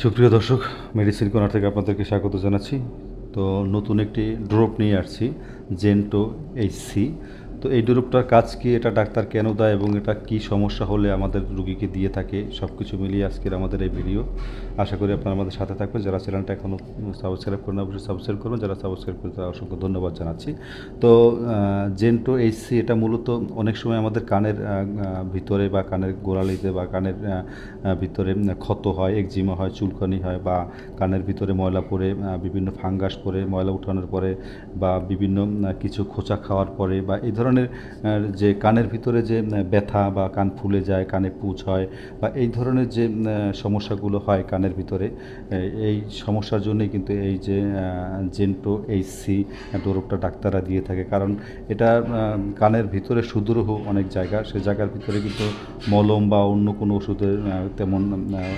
সুপ্রিয় দর্শক, medicine corner থেকে আপনাদেরকে স্বাগত জানাচ্ছি। তো নতুন একটি ড্রপ নিয়ে আসছি, জেন্টো এইচসি। তো এই ড্রপটার কাজ কি, এটা ডাক্তার কেন দেয় এবং এটা কি সমস্যা হলে আমাদের রুগীকে দিয়ে থাকে, সব কিছু মিলিয়ে আজকের আমাদের এই ভিডিও। আশা করি আপনারা আমাদের সাথে থাকবেন। যারা চ্যানেলটা এখনও সাবস্ক্রাইব করেন অবশ্যই সাবস্ক্রাইব করবেন, যারা সাবস্ক্রাইব করে তারা অসংখ্য ধন্যবাদ জানাচ্ছি। তো জেন্টো এইচসি এটা মূলত অনেক সময় আমাদের কানের ভিতরে বা কানের গোড়ালিতে বা কানের ভিতরে ক্ষত হয়, একজিমা হয়, চুলকানি হয়, বা কানের ভিতরে ময়লা পড়ে বিভিন্ন ফাঙ্গাস পড়ে ময়লা উঠানোর পরে, বা বিভিন্ন কিছু খোঁচা খাওয়ার পরে, বা এই ধরনের যে কানের ভিতরে যে ব্যথা বা কান ফুলে যায়, কানে পুঁজ হয়, বা এই ধরনের যে সমস্যাগুলো হয় কানের ভিতরে, এই সমস্যার জন্যই কিন্তু এই যে জেন্টো এইচসি ডোরপটা ডাক্তাররা দিয়ে থাকে। কারণ এটা কানের ভিতরে সুদূরহ অনেক জায়গা, সে জায়গার ভিতরে কিন্তু মলম বা অন্য কোনো ওষুধের তেমন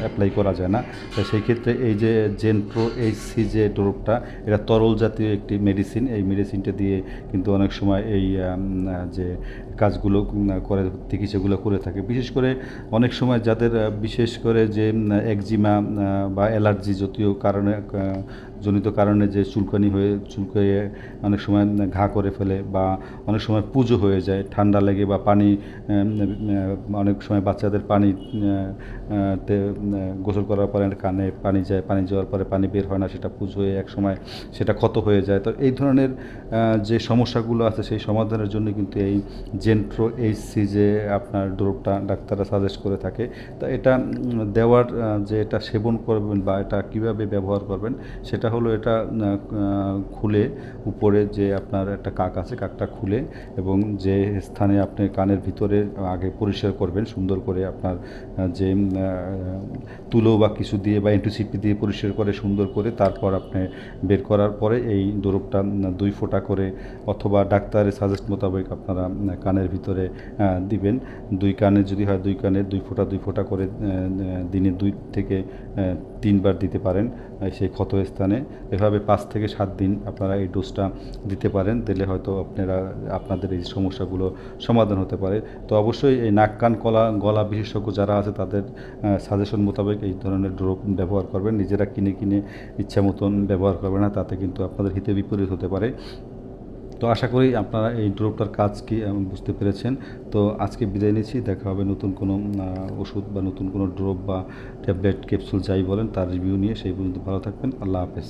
অ্যাপ্লাই করা যায় না। তো সেই ক্ষেত্রে এই যে জেন্ট্রো এইচসি যে ড্রপটা, এটা তরল জাতীয় একটি মেডিসিন। এই মেডিসিনটা দিয়ে কিন্তু অনেক সময় এই যে কাজগুলো করে, চিকিৎসাগুলো করে থাকে। বিশেষ করে অনেক সময় যাদের বিশেষ করে যে একজিমা বা অ্যালার্জি জাতীয় কারণে জনিত কারণে যে চুলকানি হয়ে চুলকিয়ে অনেক সময় ঘা করে ফেলে, বা অনেক সময় পুজো হয়ে যায় ঠান্ডা লেগে, বা পানি অনেক সময় বাচ্চাদের পানি তে গোসল করার পরে কানে পানি যায়, পানি যাওয়ার পরে পানি বের হয় না, সেটা পুজ হয়ে এক সময় সেটা ক্ষত হয়ে যায়। তো এই ধরনের যে সমস্যাগুলো আছে সেই সমাধানের জন্য কিন্তু এই জেন্ট্রো এইচসি যে আপনার ড্রপটা ডাক্তাররা সাজেস্ট করে থাকে। তা এটা দেওয়ার যে এটা সেবন করবেন বা এটা কীভাবে ব্যবহার করবেন, সেটা হলো এটা খুলে উপরে যে আপনার একটা কাক আছে, কাকটা খুলে এবং যে স্থানে আপনি কানের ভিতরে আগে পরিষ্কার করবেন সুন্দর করে, আপনার যে তুলো বা কিছু দিয়ে বা এন্টিসিপি দিয়ে পরিষ্কার করে সুন্দর করে, তারপর আপনি বের করার পরে এই ড্রপটা 2 ফোঁটা করে অথবা ডাক্তারের সাজেস্ট মোতাবেক আপনারা কানের ভিতরে দিবেন। 2 কানে যদি হয় 2 কানে 2 ফোঁটা 2 ফোঁটা করে দিনে 2 থেকে 3 বার দিতে পারেন সেই ক্ষত স্থানে। এভাবে 5 থেকে 7 দিন আপনারা এই ডোজটা দিতে পারেন, দিলে হয়তো আপনাদের এই সমস্যাগুলো সমাধান হতে পারে। তো অবশ্যই এই নাক কান গলা বিশেষজ্ঞ যারা আছে তাদের সাজেশন মোতাবেক এই ধরনের ড্রপ ব্যবহার করবেন। নিজেরা কিনে ইচ্ছা মতন ব্যবহার করবেন না, তাতে কিন্তু আপনাদের হিতে বিপরীত হতে পারে। তো আশা করি আপনারা এই ড্রপটার কাজ কি বুঝতে পেরেছেন। তো আজকে বিদায় নিচ্ছি, দেখা হবে নতুন কোনো ওষুধ বা নতুন কোনো ড্রপ বা ট্যাবলেট ক্যাপসুল যাই বলেন তার রিভিউ নিয়ে। সেই পর্যন্ত ভালো থাকবেন। আল্লাহ হাফেজ।